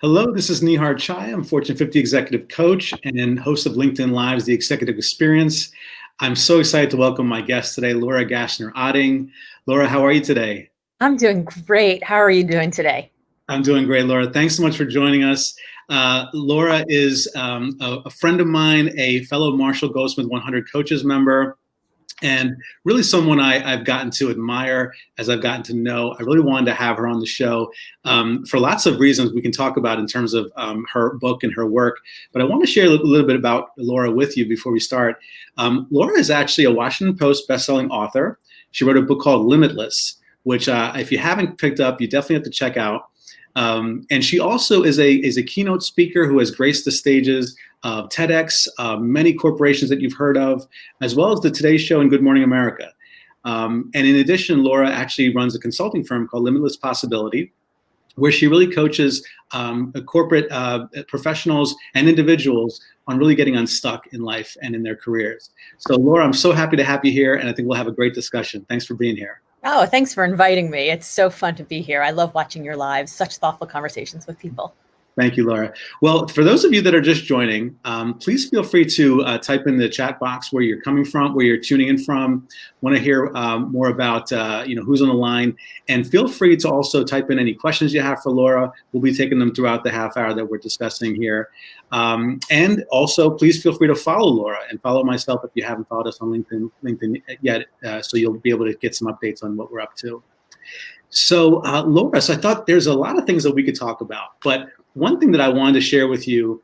Hello, this is Nihar Chhaya. I'm Fortune 50 executive coach and host of LinkedIn Live's The Executive Experience. I'm so excited to welcome my guest today, Laura Gassner Otting. Laura, how are you today? I'm doing great. How are you doing today? I'm doing great, Laura. Thanks so much for joining us. Laura is a friend of mine, a fellow Marshall Goldsmith 100 Coaches member, and really someone I've gotten to admire as I've gotten to know. I really wanted to have her on the show for lots of reasons we can talk about in terms of her book and her work. But I want to share a little bit about Laura with you before we start. Laura is actually a Washington Post bestselling author. She wrote a book called Limitless, which if you haven't picked up, you definitely have to check out. And she also is a keynote speaker who has graced the stages of TEDx, many corporations that you've heard of, as well as the Today Show and Good Morning America. And in addition, Laura actually runs a consulting firm called Limitless Possibility, where she really coaches corporate professionals and individuals on really getting unstuck in life and in their careers. So Laura, I'm so happy to have you here, and I think we'll have a great discussion. Thanks for being here. Oh, thanks for inviting me. It's so fun to be here. I love watching your lives, such thoughtful conversations with people. Thank you, Laura. Well, for those of you that are just joining, please feel free to type in the chat box where you're coming from, where you're tuning in from. Want to hear more about who's on the line, and feel free to also type in any questions you have for Laura. We'll be taking them throughout the half hour that we're discussing here. And also, please feel free to follow Laura and follow myself if you haven't followed us on LinkedIn yet, so you'll be able to get some updates on what we're up to. So, Laura, so I thought there's a lot of things that we could talk about, but one thing that I wanted to share with you,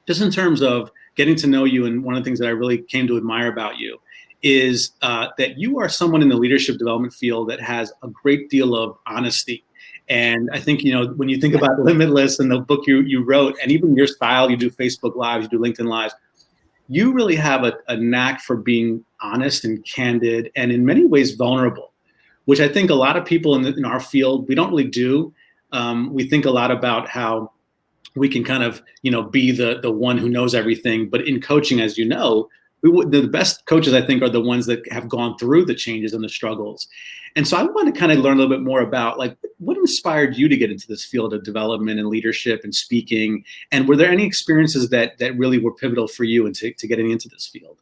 just in terms of getting to know you, and one of the things that I really came to admire about you, is that you are someone in the leadership development field that has a great deal of honesty. And I think, when you think about Limitless and the book you wrote, and even your style, you do Facebook Lives, you do LinkedIn Lives, you really have a knack for being honest and candid and in many ways vulnerable, which I think a lot of people in our field, we don't really do. We think a lot about how we can kind of, be the one who knows everything. But in coaching, as you know, the best coaches, I think, are the ones that have gone through the changes and the struggles. And so I want to kind of learn a little bit more about, like, what inspired you to get into this field of development and leadership and speaking? And were there any experiences that really were pivotal for you into getting into this field?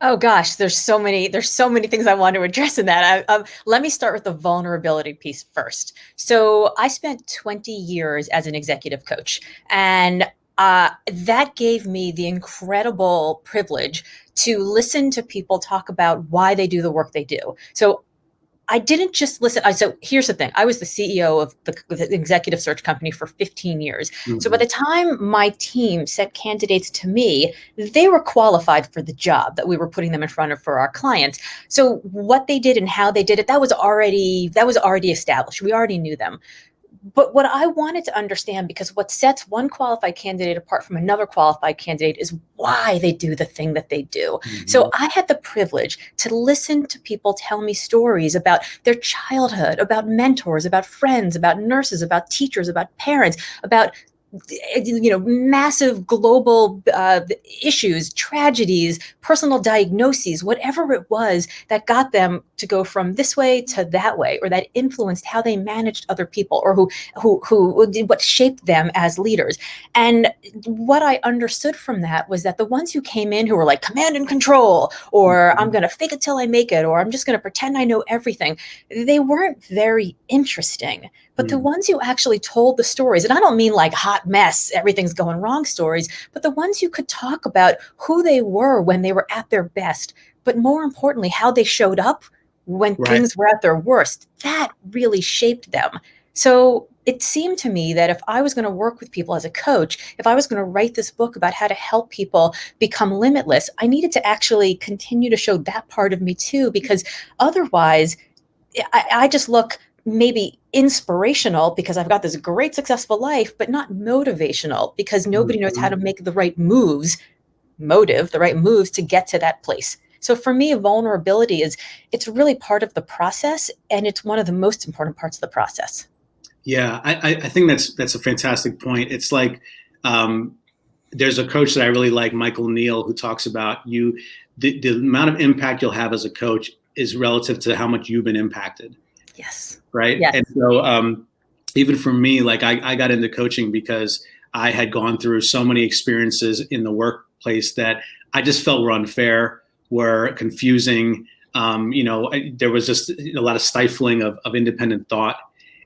Oh gosh, there's so many things I want to address in that. Let me start with the vulnerability piece first. So I spent 20 years as an executive coach, and that gave me the incredible privilege to listen to people talk about why they do the work they do. So I didn't just listen. So here's the thing. I was the CEO of the executive search company for 15 years. Mm-hmm. So by the time my team sent candidates to me, they were qualified for the job that we were putting them in front of for our clients. So what they did and how they did it, that was already established. We already knew them. But what I wanted to understand, because what sets one qualified candidate apart from another qualified candidate is why they do the thing that they do. Mm-hmm. So I had the privilege to listen to people tell me stories about their childhood, about mentors, about friends, about nurses, about teachers, about parents, about massive global issues, tragedies, personal diagnoses, whatever it was that got them to go from this way to that way, or that influenced how they managed other people, or what shaped them as leaders. And what I understood from that was that the ones who came in who were like command and control, or I'm going to fake it till I make it, or I'm just going to pretend I know everything, they weren't very interesting. But the ones who actually told the stories, and I don't mean like hot mess, everything's going wrong stories, but the ones who could talk about who they were when they were at their best, but more importantly, how they showed up when things were at their worst, that really shaped them. So it seemed to me that if I was going to work with people as a coach, if I was going to write this book about how to help people become limitless, I needed to actually continue to show that part of me too, because otherwise I just look maybe inspirational because I've got this great successful life, but not motivational because nobody knows how to make the right moves, the right moves to get to that place. So for me, vulnerability it's really part of the process, and it's one of the most important parts of the process. Yeah, I think that's a fantastic point. It's like there's a coach that I really like, Michael Neal, who talks about the amount of impact you'll have as a coach is relative to how much you've been impacted. Yes. Right. Yes. And so even for me, like I got into coaching because I had gone through so many experiences in the workplace that I just felt were unfair, were confusing. There was just a lot of stifling of independent thought.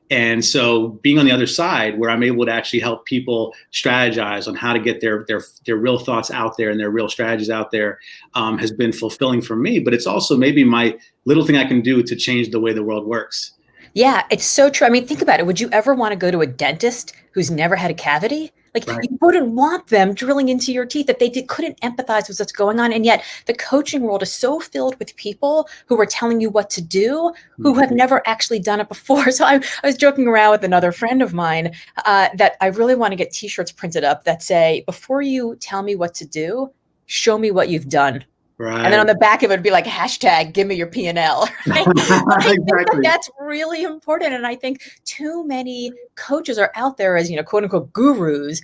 And so being on the other side where I'm able to actually help people strategize on how to get their real thoughts out there and their real strategies out there has been fulfilling for me. But it's also maybe my little thing I can do to change the way the world works. Yeah, it's so true. I mean, think about it. Would you ever want to go to a dentist who's never had a cavity? Like, Right. you wouldn't want them drilling into your teeth if they couldn't empathize with what's going on. And yet the coaching world is so filled with people who are telling you what to do, who have never actually done it before. So I was joking around with another friend of mine that I really want to get t-shirts printed up that say, before you tell me what to do, show me what you've done. Right. And then on the back of it would be like, hashtag, give me your P&L. Right? I think Exactly. that's really important. And I think too many coaches are out there as, quote unquote gurus,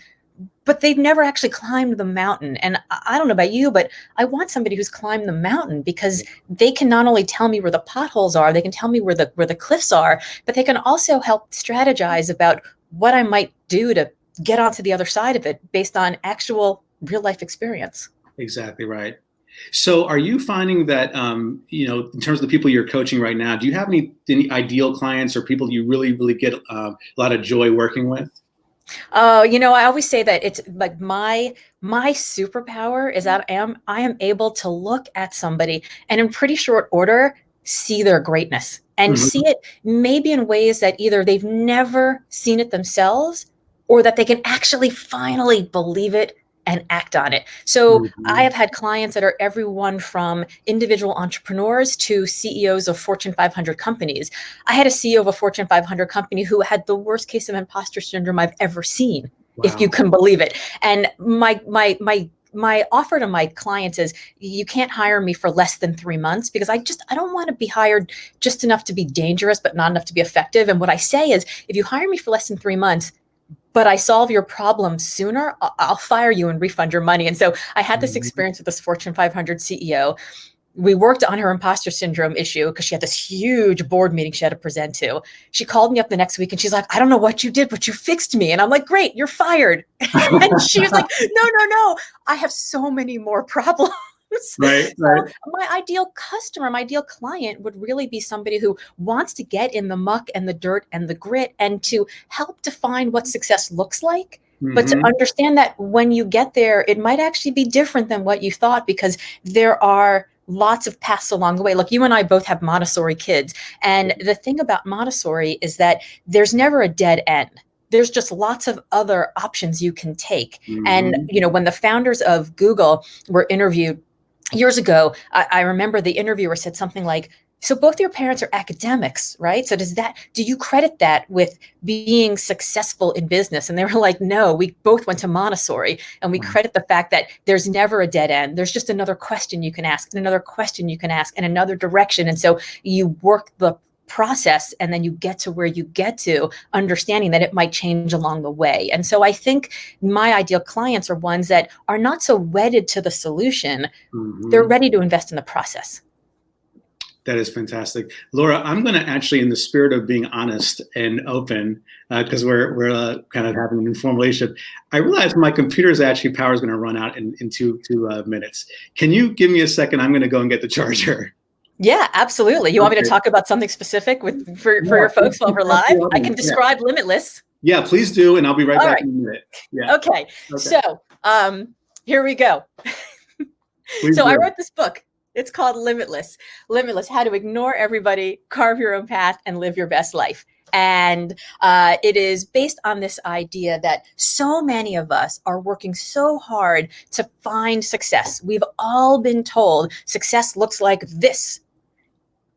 but they've never actually climbed the mountain. And I don't know about you, but I want somebody who's climbed the mountain, because they can not only tell me where the potholes are, they can tell me where the cliffs are, but they can also help strategize about what I might do to get onto the other side of it based on actual real life experience. Exactly right. So are you finding that, in terms of the people you're coaching right now, do you have any ideal clients or people you really, really get a lot of joy working with? I always say that it's like my superpower is that I am able to look at somebody and in pretty short order see their greatness and see it maybe in ways that either they've never seen it themselves or that they can actually finally believe it and act on it. So I have had clients that are everyone from individual entrepreneurs to CEOs of Fortune 500 companies. I had a CEO of a Fortune 500 company who had the worst case of imposter syndrome I've ever seen, if you can believe it. And my offer to my clients is, you can't hire me for less than 3 months, because I don't want to be hired just enough to be dangerous, but not enough to be effective. And what I say is, if you hire me for less than 3 months, but I solve your problem sooner, I'll fire you and refund your money. And so I had this experience with this Fortune 500 CEO. We worked on her imposter syndrome issue because she had this huge board meeting she had to present to. She called me up the next week and she's like, I don't know what you did, but you fixed me. And I'm like, great, you're fired. And she was like, no, I have so many more problems. Right. So my ideal customer, my ideal client would really be somebody who wants to get in the muck and the dirt and the grit and to help define what success looks like, but to understand that when you get there, it might actually be different than what you thought, because there are lots of paths along the way. Look, you and I both have Montessori kids. And the thing about Montessori is that there's never a dead end. There's just lots of other options you can take. And, when the founders of Google were interviewed years ago, I remember the interviewer said something like, so both your parents are academics, right? So do you credit that with being successful in business? And they were like, no, we both went to Montessori, and we credit the fact that there's never a dead end. There's just another question you can ask, and another question you can ask, and another direction. And so you work the process, and then you get to where you get to, understanding that it might change along the way. And so I think my ideal clients are ones that are not so wedded to the solution. They're ready to invest in the process. That is fantastic. Laura, I'm going to actually, in the spirit of being honest and open, because we're kind of having an informal relationship, I realize my computer's actually power is going to run out in two minutes. Can you give me a second? I'm going to go and get the charger. Yeah, absolutely. You want me to talk about something specific for your folks while we're live? I can describe Limitless. Yeah, please do, and I'll be right back in a minute. Yeah. Okay. So here we go. So I wrote this book. It's called Limitless. Limitless, how to ignore everybody, carve your own path, and live your best life. And it is based on this idea that so many of us are working so hard to find success. We've all been told success looks like this.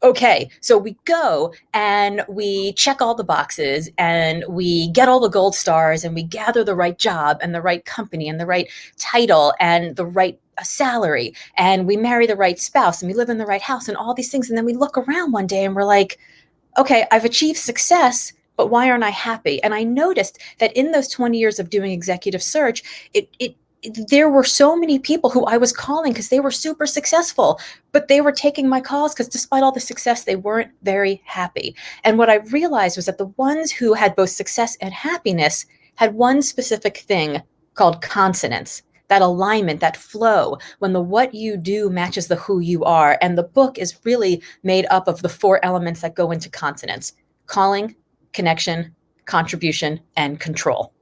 Okay, so we go and we check all the boxes and we get all the gold stars and we gather the right job and the right company and the right title and the right salary, and we marry the right spouse and we live in the right house and all these things. And then we look around one day and we're like, okay, I've achieved success, but why aren't I happy? And I noticed that in those 20 years of doing executive search, it there were so many people who I was calling because they were super successful, but they were taking my calls because despite all the success, they weren't very happy. And what I realized was that the ones who had both success and happiness had one specific thing called consonance, that alignment, that flow, when the what you do matches the who you are. And the book is really made up of the 4 elements that go into consonance: calling, connection, contribution, and control.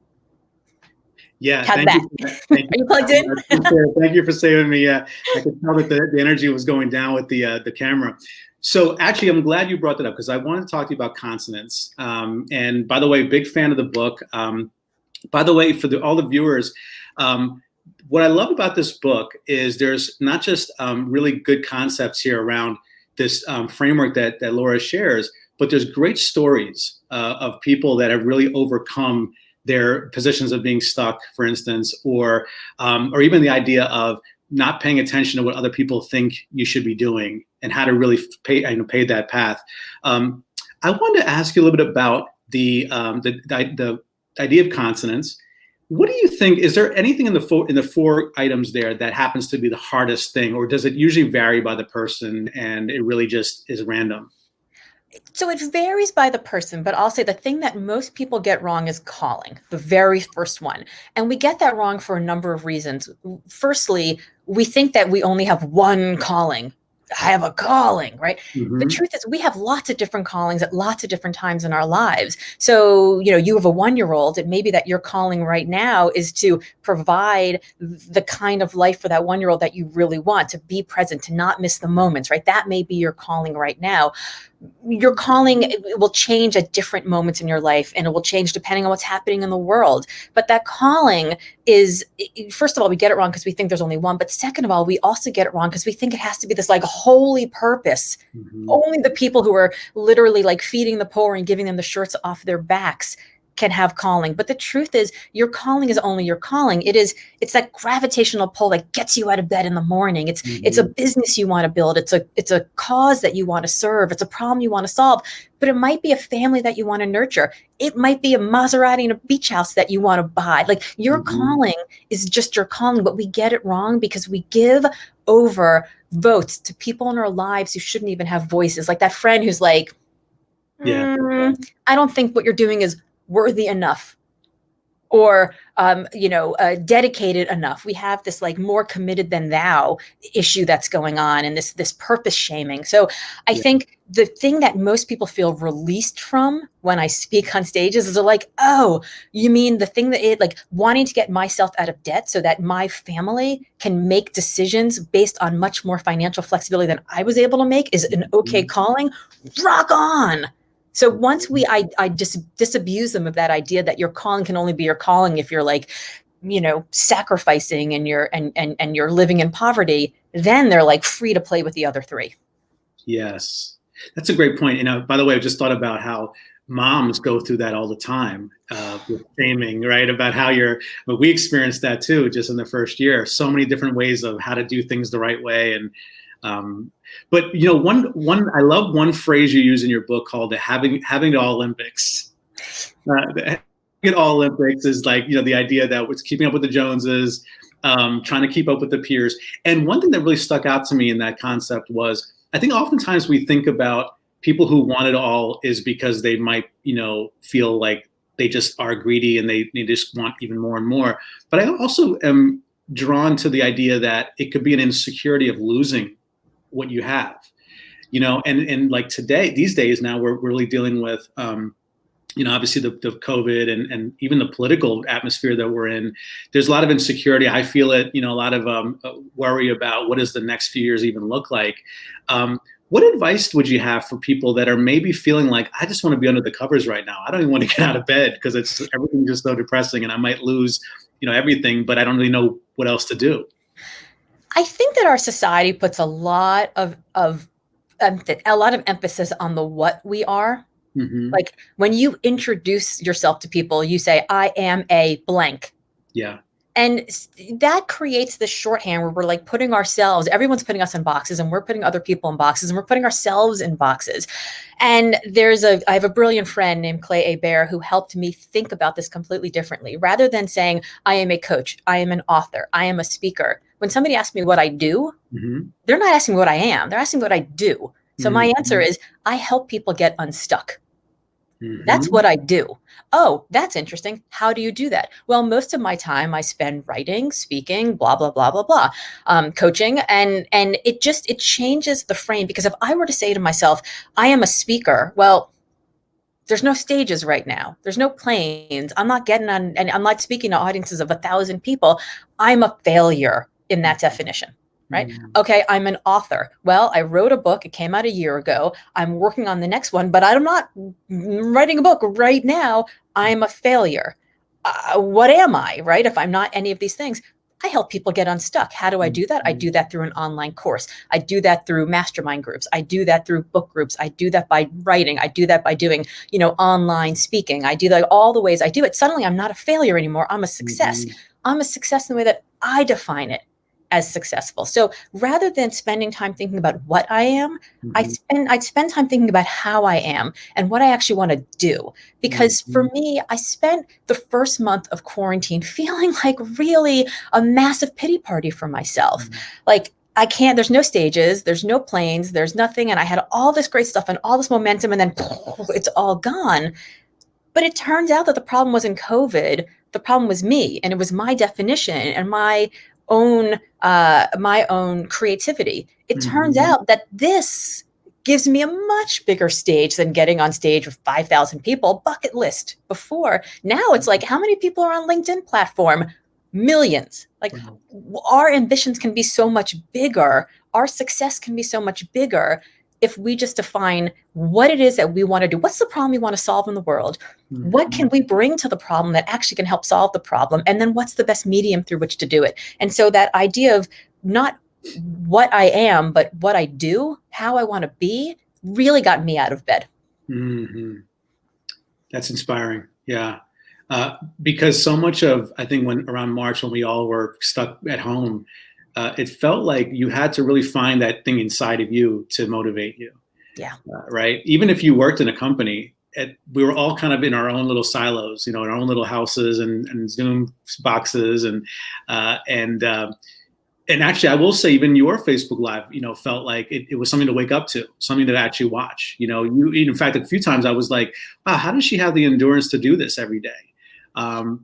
Yeah, How'd thank that? you for that. Thank Are you you for plugged in? that. Thank you for saving me. Yeah, I could tell that the energy was going down with the camera. So actually, I'm glad you brought that up because I wanted to talk to you about consonants. And by the way, big fan of the book. By the way, for all the viewers, what I love about this book is there's not just really good concepts here around this framework that Laura shares, but there's great stories of people that have really overcome their positions of being stuck, for instance, or even the idea of not paying attention to what other people think you should be doing and how to really pay that path. I wanted to ask you a little bit about the idea of consonants. What do you think? Is there anything in the 4 items there that happens to be the hardest thing, or does it usually vary by the person and it really just is random? So it varies by the person, but I'll say the thing that most people get wrong is calling, the very first one. And we get that wrong for a number of reasons. Firstly, we think that we only have one calling. I have a calling, right? The Mm-hmm. truth is we have lots of different callings at lots of different times in our lives. So, you have a 1-year-old, and maybe that your calling right now is to provide the kind of life for that 1-year-old that you really want, to be present, to not miss the moments, right? That may be your calling right now. Your calling will change at different moments in your life, and it will change depending on what's happening in the world. But that calling is, first of all, we get it wrong because we think there's only one. But second of all, we also get it wrong because we think it has to be this like holy purpose. Mm-hmm. Only the people who are literally like feeding the poor and giving them the shirts off their backs can have calling. But the truth is your calling is only your calling. It's that gravitational pull that gets you out of bed in the morning. It's a business you want to build. It's a cause that you want to serve. It's a problem you want to solve. But it might be a family that you want to nurture. It might be a Maserati and a beach house that you want to buy. Like your calling is just your calling, but we get it wrong because we give over votes to people in our lives who shouldn't even have voices. Like that friend who's like, Yeah. I don't think what you're doing is worthy enough or dedicated enough. We have this like more committed than thou issue that's going on, and this purpose shaming. So I think the thing that most people feel released from when I speak on stages is they're like, oh, you mean the thing that it like wanting to get myself out of debt so that my family can make decisions based on much more financial flexibility than I was able to make is an okay calling? Rock on. So once I disabuse them of that idea that your calling can only be your calling if you're like, sacrificing and you're living in poverty, then they're like free to play with the other 3. Yes, that's a great point. By the way, I just thought about how moms go through that all the time with shaming, right? About how but we experienced that too, just in the first year. So many different ways of how to do things the right way, and but one I love one phrase you use in your book called the having it all Olympics. The having it all Olympics is like the idea that it's keeping up with the Joneses, trying to keep up with the peers. And one thing that really stuck out to me in that concept was I think oftentimes we think about people who want it all is because they might feel like they just are greedy and they just want even more and more. But I also am drawn to the idea that it could be an insecurity of losing what you have, and like these days now we're really dealing with, obviously the COVID and even the political atmosphere that we're in. There's a lot of insecurity. I feel it, a lot of worry about what does the next few years even look like. What advice would you have for people that are maybe feeling like, I just want to be under the covers right now. I don't even want to get out of bed because everything's just so depressing and I might lose, everything, but I don't really know what else to do. I think that our society puts a lot of emphasis on the what we are. Mm-hmm. Like when you introduce yourself to people, you say, I am a blank. Yeah. And that creates this shorthand where we're like putting ourselves, everyone's putting us in boxes, and we're putting other people in boxes, and we're putting ourselves in boxes. And I have a brilliant friend named Clay A. Bear who helped me think about this completely differently. Rather than saying, I am a coach, I am an author, I am a speaker. When somebody asks me what I do, they're not asking me what I am, they're asking what I do. So my answer is, I help people get unstuck. That's what I do. Oh, that's interesting. How do you do that? Well, most of my time I spend writing, speaking, blah, blah, blah, blah, blah, coaching. And it changes the frame, because if I were to say to myself, I am a speaker, well, there's no stages right now. There's no planes. I'm not getting on, and I'm not speaking to audiences of 1,000 people. I'm a failure in that definition. Right? Okay, I'm an author. Well, I wrote a book. It came out a year ago. I'm working on the next one, but I'm not writing a book right now. I'm a failure. What am I, right? If I'm not any of these things, I help people get unstuck. How do I do that? I do that through an online course. I do that through mastermind groups. I do that through book groups. I do that by writing. I do that by doing, online speaking. I do that all the ways I do it. Suddenly I'm not a failure anymore. I'm a success. I'm a success in the way that I define it as successful. So rather than spending time thinking about what I am, I'd spend time thinking about how I am and what I actually want to do. Because for me, I spent the first month of quarantine feeling like really a massive pity party for myself. Like, I can't, there's no stages, there's no planes, there's nothing. And I had all this great stuff and all this momentum, and then it's all gone. But it turns out that the problem wasn't COVID. The problem was me, and it was my definition and my own creativity. It turns out that this gives me a much bigger stage than getting on stage with 5,000 people. Bucket list before. Now it's like, how many people are on LinkedIn platform? Millions. Like, our ambitions can be so much bigger. Our success can be so much bigger if we just define what it is that we want to do. What's the problem we want to solve in the world? What can we bring to the problem that actually can help solve the problem? And then what's the best medium through which to do it? And so that idea of not what I am, but what I do, how I want to be, really got me out of bed. That's inspiring. Yeah. Because so much of, I think around March, when we all were stuck at home, it felt like you had to really find that thing inside of you to motivate you. Yeah. Right. Even if you worked in a company, we were all kind of in our own little silos, in our own little houses and Zoom boxes. And actually, I will say, even your Facebook Live, felt like it was something to wake up to, something to actually watch. In fact, a few times I was like, wow, how does she have the endurance to do this every day?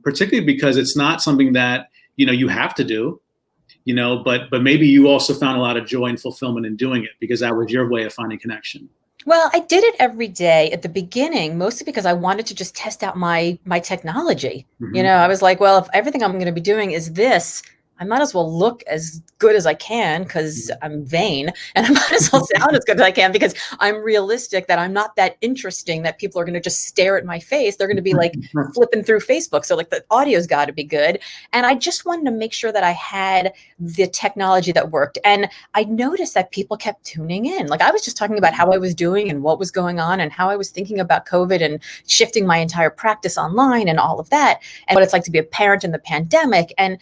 Particularly because it's not something that, you have to do. But maybe you also found a lot of joy and fulfillment in doing it, because that was your way of finding connection. Well, I did it every day at the beginning, mostly because I wanted to just test out my technology. I was like, well, if everything I'm going to be doing is this, I might as well look as good as I can, because I'm vain, and I might as well sound as good as I can, because I'm realistic that I'm not that interesting that people are going to just stare at my face. They're going to be like flipping through Facebook. So like the audio's got to be good. And I just wanted to make sure that I had the technology that worked. And I noticed that people kept tuning in. Like, I was just talking about how I was doing and what was going on and how I was thinking about COVID and shifting my entire practice online and all of that, and what it's like to be a parent in the pandemic, and,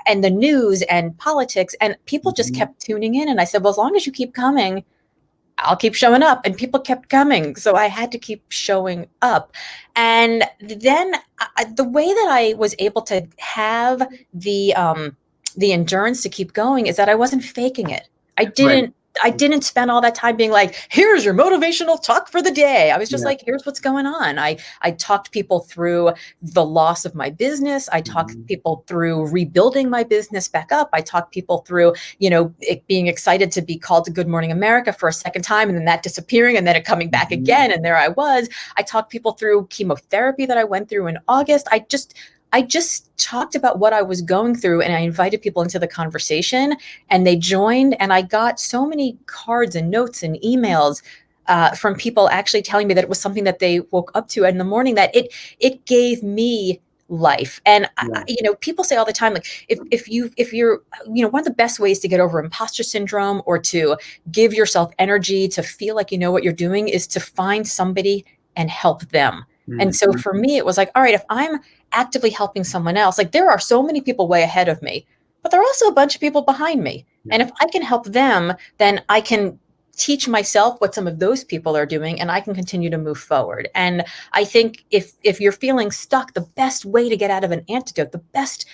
and the news and politics, and people just kept tuning in. And I said, well, as long as you keep coming, I'll keep showing up. And people kept coming. So I had to keep showing up. And then the way that I was able to have the endurance to keep going is that I wasn't faking it. I didn't spend all that time being like, here's your motivational talk for the day. I was just like, here's what's going on. I talked people through the loss of my business. I talked people through rebuilding my business back up. I talked people through, it being excited to be called to Good Morning America for a second time, and then that disappearing, and then it coming back again. And there I was. I talked people through chemotherapy that I went through in August. I just talked about what I was going through, and I invited people into the conversation, and they joined, and I got so many cards and notes and emails from people actually telling me that it was something that they woke up to in the morning, that it gave me life. And people say all the time, like, if you're one of the best ways to get over imposter syndrome or to give yourself energy to feel like you know what you're doing is to find somebody and help them. And so Mhm. for me, it was like, all right, if I'm actively helping someone else, like there are so many people way ahead of me, but there are also a bunch of people behind me. Yeah. And if I can help them, then I can teach myself what some of those people are doing and I can continue to move forward. And I think if you're feeling stuck, the best way to get out of an antidote, the best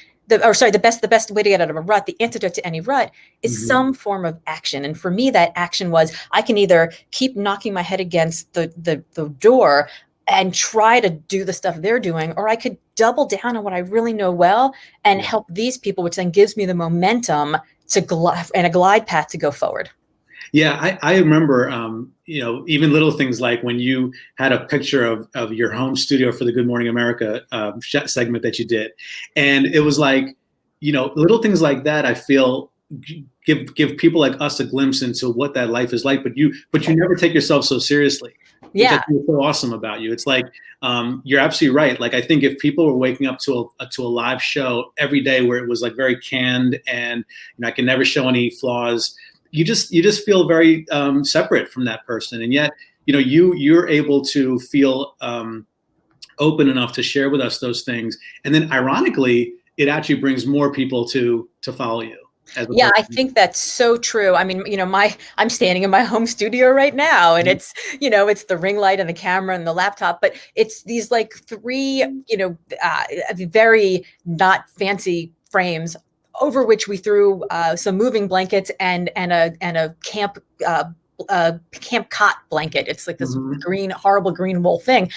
way to get out of a rut, the antidote to any rut is Mhm. some form of action. And for me, that action was I can either keep knocking my head against the door and try to do the stuff they're doing, or I could double down on what I really know well and Yeah. help these people, which then gives me the momentum and a glide path to go forward. Yeah, I remember, even little things like when you had a picture of your home studio for the Good Morning America segment that you did, and it was like, little things like that. I feel give people like us a glimpse into what that life is like. But you never take yourself so seriously, which I Yeah. think is so awesome about you. It's like you're absolutely right. Like I think if people were waking up to a live show every day where it was like very canned and I can never show any flaws, you just feel very separate from that person, and yet you're able to feel open enough to share with us those things, and then ironically, it actually brings more people to follow you as a Yeah, I person. think that's so true. I mean, I'm standing in my home studio right now and it's the ring light and the camera and the laptop, but it's these like three, very not fancy frames over which we threw some moving blankets and a camp cot blanket. It's like this Mhm. horrible green wool thing.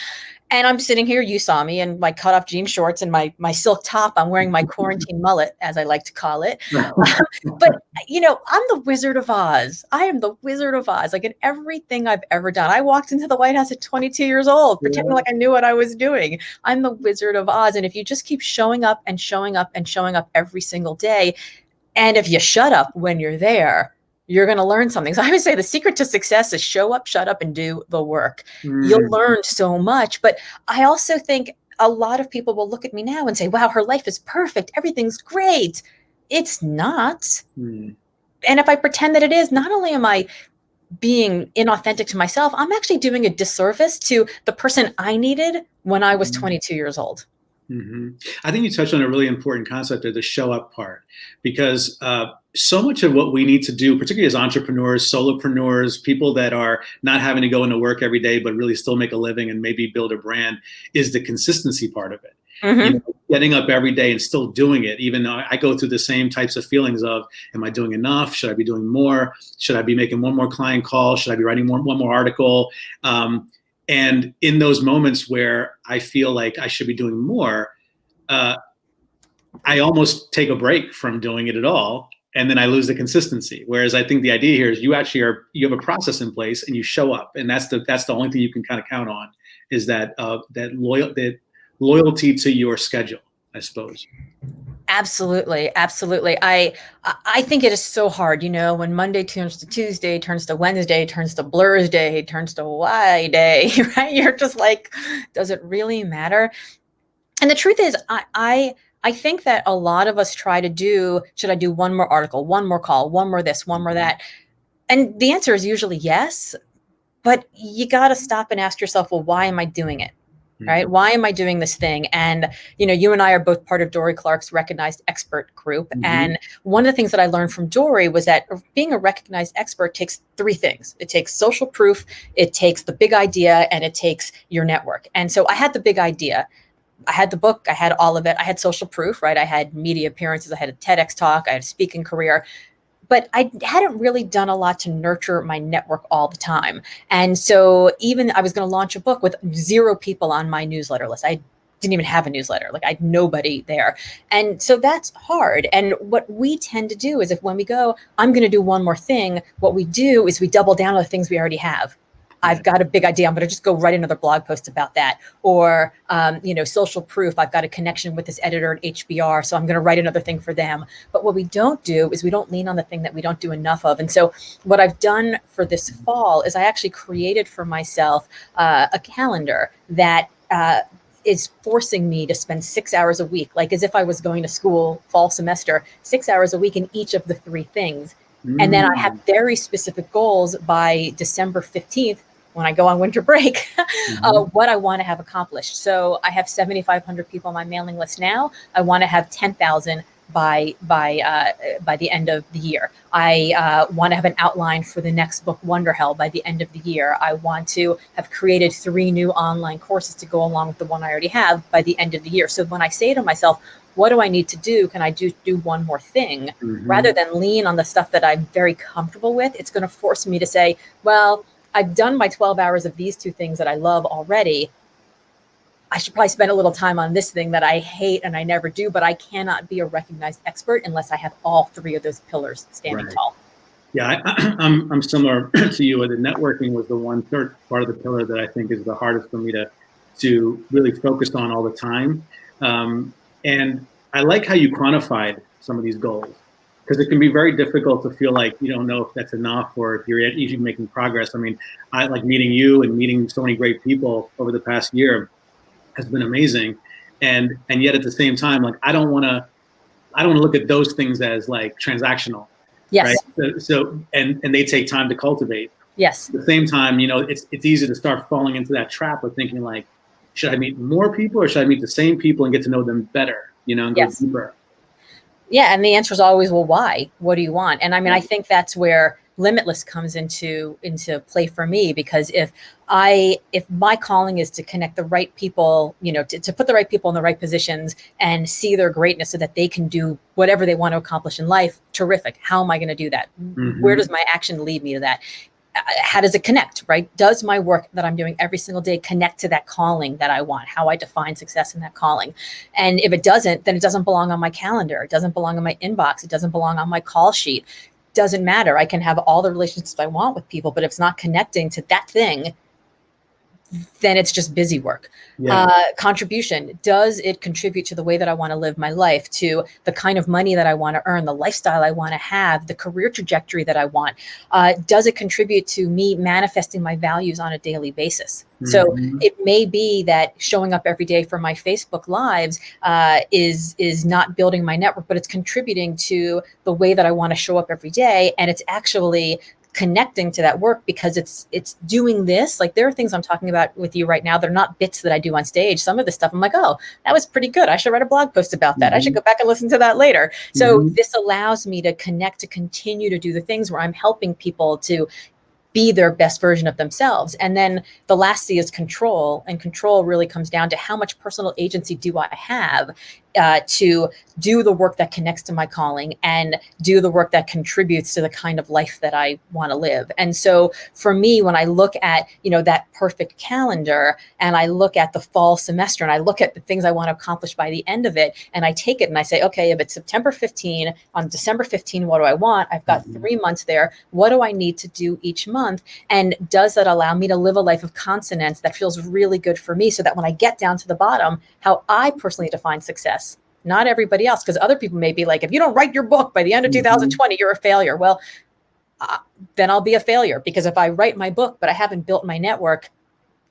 And I'm sitting here, you saw me in my cut off jean shorts and my silk top. I'm wearing my quarantine mullet, as I like to call it. But I'm the Wizard of Oz. I am the Wizard of Oz. Like in everything I've ever done. I walked into the White House at 22 years old, pretending Yeah. like I knew what I was doing. I'm the Wizard of Oz. And if you just keep showing up and showing up and showing up every single day, and if you shut up when you're there, you're going to learn something. So I would say the secret to success is show up, shut up, and do the work. You'll Mm. learn so much. But I also think a lot of people will look at me now and say, wow, her life is perfect. Everything's great. It's not. Mm. And if I pretend that it is, not only am I being inauthentic to myself, I'm actually doing a disservice to the person I needed when I was Mm. 22 years old. Hmm. I think you touched on a really important concept of the show up part, because so much of what we need to do, particularly as entrepreneurs, solopreneurs, people that are not having to go into work every day, but really still make a living and maybe build a brand, is the consistency part of it. Mm-hmm. Getting up every day and still doing it, even though I go through the same types of feelings of, am I doing enough? Should I be doing more? Should I be making one more client call? Should I be writing one more article? And in those moments where I feel like I should be doing more, uh, I almost take a break from doing it at all, and then I lose the consistency. Whereas I think the idea here is you have a process in place and you show up, and that's the only thing you can kind of count on, is that loyalty to your schedule, I suppose. Absolutely, absolutely. I think it is so hard, when Monday turns to Tuesday, turns to Wednesday, turns to Blur's Day, turns to Y Day, right? You're just like, does it really matter? And the truth is, I think that a lot of us try to do, should I do one more article, one more call, one more this, one more that? And the answer is usually yes, but you got to stop and ask yourself, well, why am I doing it? Right? Mm-hmm. Why am I doing this thing? And, you and I are both part of Dory Clark's recognized expert group. Mm-hmm. And one of the things that I learned from Dory was that being a recognized expert takes three things. It takes social proof, it takes the big idea, and it takes your network. And so I had the big idea. I had the book, I had all of it. I had social proof, right? I had media appearances, I had a TEDx talk, I had a speaking career, but I hadn't really done a lot to nurture my network all the time. And so even I was going to launch a book with 0 people on my newsletter list. I didn't even have a newsletter. Like I had nobody there. And so that's hard. And what we tend to do is when we go, I'm going to do one more thing, what we do is we double down on the things we already have. Yeah. I've got a big idea. I'm going to just go write another blog post about that. Or, social proof. I've got a connection with this editor at HBR, so I'm going to write another thing for them. But what we don't do is we don't lean on the thing that we don't do enough of. And so what I've done for this fall is I actually created for myself a calendar that is forcing me to spend 6 hours a week, like as if I was going to school fall semester, 6 hours a week in each of the 3 things. And then I have Mm. very specific goals by December 15th when I go on winter break, Mhm. what I want to have accomplished. So I have 7,500 people on my mailing list now. I want to have 10,000 by the end of the year. I want to have an outline for the next book, Wonder Hell, by the end of the year. I want to have created 3 new online courses to go along with the one I already have by the end of the year. So when I say to myself, what do I need to do? Can I do one more thing? Rather Mhm. than lean on the stuff that I'm very comfortable with, it's going to force me to say, well, I've done my 12 hours of these 2 things that I love already. I should probably spend a little time on this thing that I hate and I never do, but I cannot be a recognized expert unless I have all 3 of those pillars standing Right. tall. Yeah, I'm similar to you. The networking was the one third part of the pillar that I think is the hardest for me to really focus on all the time. And I like how you quantified some of these goals, because it can be very difficult to feel like you don't know if that's enough or if you're even making progress. I mean, I like meeting you and meeting so many great people over the past year has been amazing, and yet at the same time, like I don't want to look at those things as like transactional, right? Yes. And they take time to cultivate. Yes. At the same time, it's easy to start falling into that trap of thinking like, should I meet more people or should I meet the same people and get to know them better, and go Yes. deeper? Yeah, and the answer is always, well, why? What do you want? And I mean, Yeah. I think that's where Limitless comes into play for me, because if my calling is to connect the right people, to put the right people in the right positions and see their greatness so that they can do whatever they want to accomplish in life, terrific. How am I going to do that? Where Mm-hmm. does my action lead me to that? How does it connect, right? Does my work that I'm doing every single day connect to that calling that I want, how I define success in that calling? And if it doesn't, then it doesn't belong on my calendar. It doesn't belong in my inbox. It doesn't belong on my call sheet. Doesn't matter. I can have all the relationships I want with people, but if it's not connecting to that thing, then it's just busy work. Yeah. Contribution. Does it contribute to the way that I want to live my life, to the kind of money that I want to earn, the lifestyle I want to have, the career trajectory that I want? Does it contribute to me manifesting my values on a daily basis? So Mm-hmm. it may be that showing up every day for my Facebook lives is not building my network, but it's contributing to the way that I want to show up every day. And it's actually connecting to that work because it's doing this. Like, there are things I'm talking about with you right now. They're not bits that I do on stage. Some of the stuff I'm like, oh, that was pretty good. I should write a blog post about that. I should Mm-hmm. go back and listen to that later. So Mm-hmm. this allows me to connect, to continue to do the things where I'm helping people to be their best version of themselves. And then the last C is control. And control really comes down to how much personal agency do I have to do the work that connects to my calling and do the work that contributes to the kind of life that I want to live. And so for me, when I look at, that perfect calendar and I look at the fall semester and I look at the things I want to accomplish by the end of it, and I take it and I say, okay, if it's September 15, on December 15, what do I want? I've got 3 months there. What do I need to do each month? And does that allow me to live a life of consonance that feels really good for me, so that when I get down to the bottom, how I personally define success, not everybody else, because other people may be like, if you don't write your book by the end of Mm-hmm. 2020, you're a failure. Well, then I'll be a failure, because if I write my book, but I haven't built my network,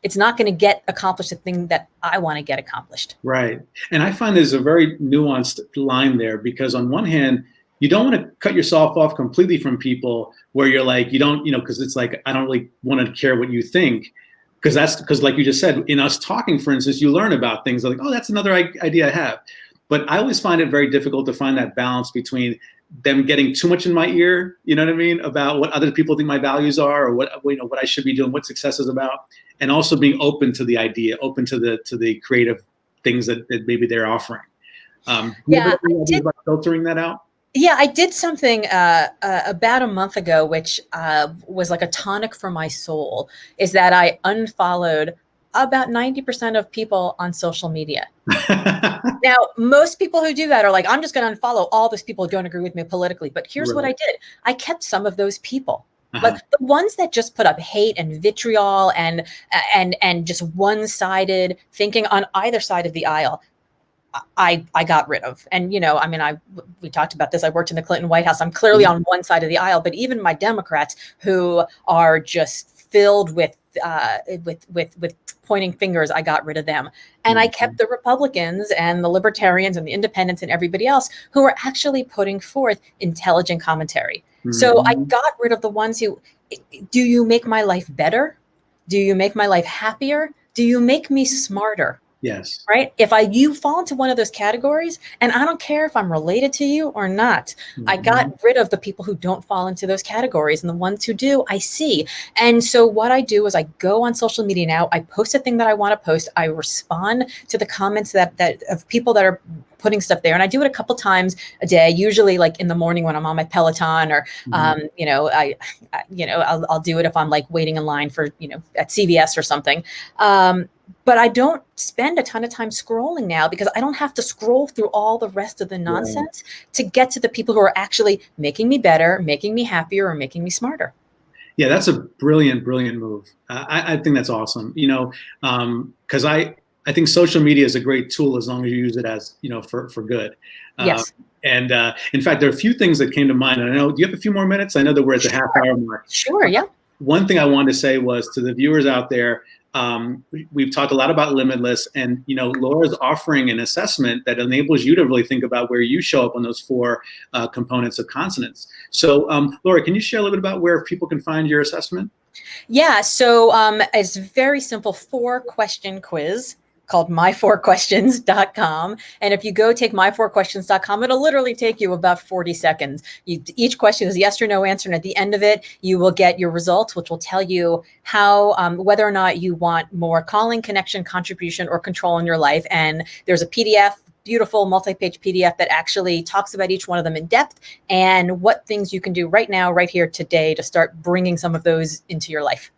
it's not going to get accomplished the thing that I want to get accomplished. Right. And I find there's a very nuanced line there, because on one hand, you don't want to cut yourself off completely from people where you're like, you don't, because it's like, I don't really want to care what you think. Because like you just said, in us talking, for instance, you learn about things like, oh, that's another idea I have. But I always find it very difficult to find that balance between them getting too much in my ear, you know what I mean, about what other people think my values are, or what I should be doing, what success is about, and also being open to the idea, open to the creative things that maybe they're offering. Do you have Yeah, any ideas about filtering that out? Yeah, I did something about a month ago, which was like a tonic for my soul, is that I unfollowed about 90% of people on social media. Now, most people who do that are like, I'm just going to unfollow all those people who don't agree with me politically. But here's what I Right. did. I kept some of those people. Uh-huh. Like the ones that just put up hate and vitriol and just one-sided thinking on either side of the aisle, I got rid of. And, we talked about this. I worked in the Clinton White House. I'm clearly on one side of the aisle, but even my Democrats, who are just filled with pointing fingers, I got rid of them. And I kept the Republicans and the Libertarians and the Independents and everybody else who were actually putting forth intelligent commentary. So I got rid of the ones who, do you make my life better? Do you make my life happier? Do you make me smarter? Yes. Right? If you fall into one of those categories, and I don't care if I'm related to you or not, I got rid of the people who don't fall into those categories, and the ones who do, I see. And so what I do is I go on social media now, I post a thing that I want to post, I respond to the comments that of people that are putting stuff there. And I do it a couple times a day, usually like in the morning when I'm on my Peloton, or, I'll do it if I'm like waiting in line for, at CVS or something. But I don't spend a ton of time scrolling now, because I don't have to scroll through all the rest of the nonsense to get to the people who are actually making me better, making me happier, or making me smarter. Yeah, that's a brilliant move. I think that's awesome. Because I think social media is a great tool as long as you use it as, for good. Yes. And in fact, there are a few things that came to mind. And I know, do you have a few more minutes? I know that we're at the half-hour mark. Sure, yeah. One thing I wanted to say was to the viewers out there, we've talked a lot about Limitless, and Laura's offering an assessment that enables you to really think about where you show up on those 4 components of consonants. So, Laura, can you share a little bit about where people can find your assessment? Yeah, so it's a very simple 4-question quiz called my4questions.com. And if you go take my4questions.com, it'll literally take you about 40 seconds. Each question is a yes or no answer. And at the end of it, you will get your results, which will tell you how, whether or not you want more calling, connection, contribution, or control in your life. And there's a PDF, beautiful multi-page PDF that actually talks about each one of them in depth and what things you can do right now, right here today to start bringing some of those into your life.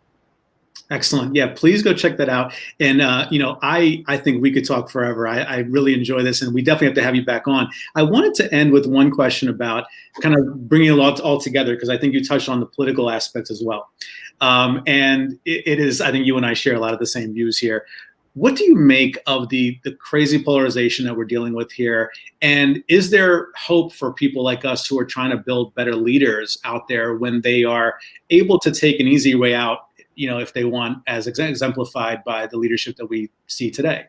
Excellent. Yeah, please go check that out. And, I think we could talk forever. I really enjoy this, and we definitely have to have you back on. I wanted to end with one question about kind of bringing it all together, because I think you touched on the political aspects as well. And it is, I think you and I share a lot of the same views here. What do you make of the crazy polarization that we're dealing with here? And is there hope for people like us who are trying to build better leaders out there when they are able to take an easy way out, if they want, as exemplified by the leadership that we see today?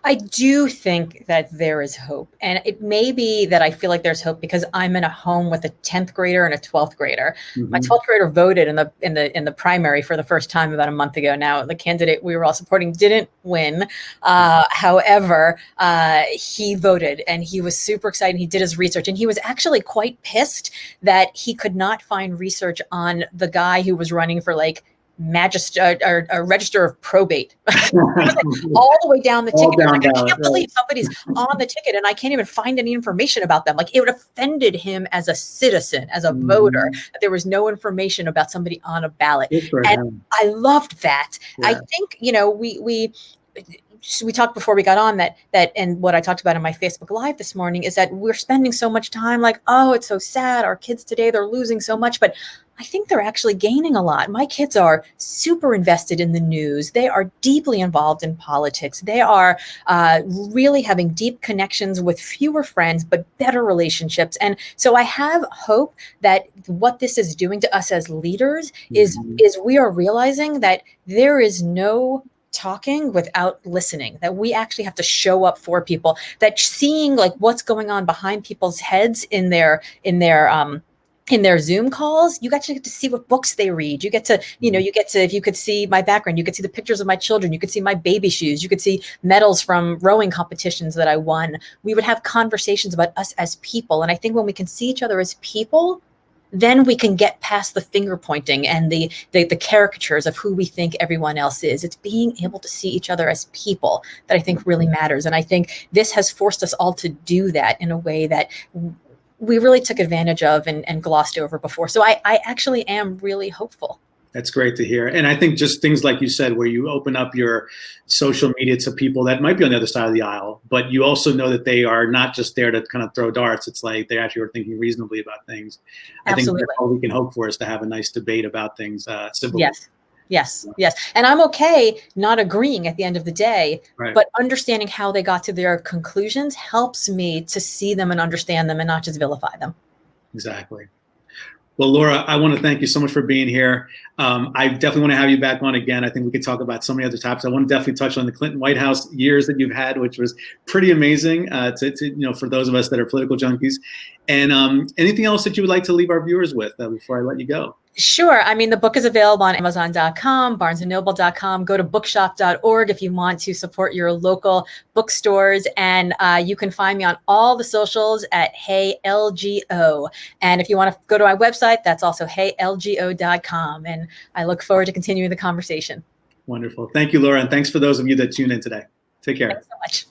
I do think that there is hope. And it may be that I feel like there's hope because I'm in a home with a 10th grader and a 12th grader. My 12th grader voted in the primary for the first time about a month ago. Now, the candidate we were all supporting didn't win. However, he voted, and he was super excited. He did his research, and he was actually quite pissed that he could not find research on the guy who was running for like a register of probate. It was like all the way down the ticket. Like, I can't believe somebody's on the ticket and I can't even find any information about them. Like, it offended him as a citizen, as a voter, that there was no information about somebody on a ballot. And I loved that. Yeah. I think, we talked before we got on that and what I talked about in my Facebook Live this morning is that we're spending so much time like, oh, it's so sad. Our kids today, they're losing so much. But I think they're actually gaining a lot. My kids are super invested in the news. They are deeply involved in politics. They are really having deep connections with fewer friends, but better relationships. And so I have hope that what this is doing to us as leaders is we are realizing that there is no talking without listening, that we actually have to show up for people, that seeing like what's going on behind people's heads in their Zoom calls, you get to see what books they read. You get to, if you could see my background, you could see the pictures of my children, you could see my baby shoes, you could see medals from rowing competitions that I won. We would have conversations about us as people. And I think when we can see each other as people, then we can get past the finger pointing and the caricatures of who we think everyone else is. It's being able to see each other as people that I think really matters. And I think this has forced us all to do that in a way that we really took advantage of and glossed over before. So I actually am really hopeful. That's great to hear. And I think just things like you said, where you open up your social media to people that might be on the other side of the aisle, but you also know that they are not just there to kind of throw darts. It's like they actually are thinking reasonably about things. Absolutely. I think that's all we can hope for is to have a nice debate about things civilly. Yes. And I'm okay not agreeing at the end of the day, but understanding how they got to their conclusions helps me to see them and understand them and not just vilify them. Exactly. Well, Laura, I want to thank you so much for being here. I definitely want to have you back on again. I think we could talk about so many other topics. I want to definitely touch on the Clinton White House years that you've had, which was pretty amazing for those of us that are political junkies. And anything else that you would like to leave our viewers with before I let you go? Sure. I mean, the book is available on Amazon.com, BarnesandNoble.com. Go to bookshop.org if you want to support your local bookstores. And you can find me on all the socials at HeyLGO. And if you want to go to my website, that's also HeyLGO.com. And I look forward to continuing the conversation. Wonderful. Thank you, Laura. And thanks for those of you that tuned in today. Take care. Thanks so much.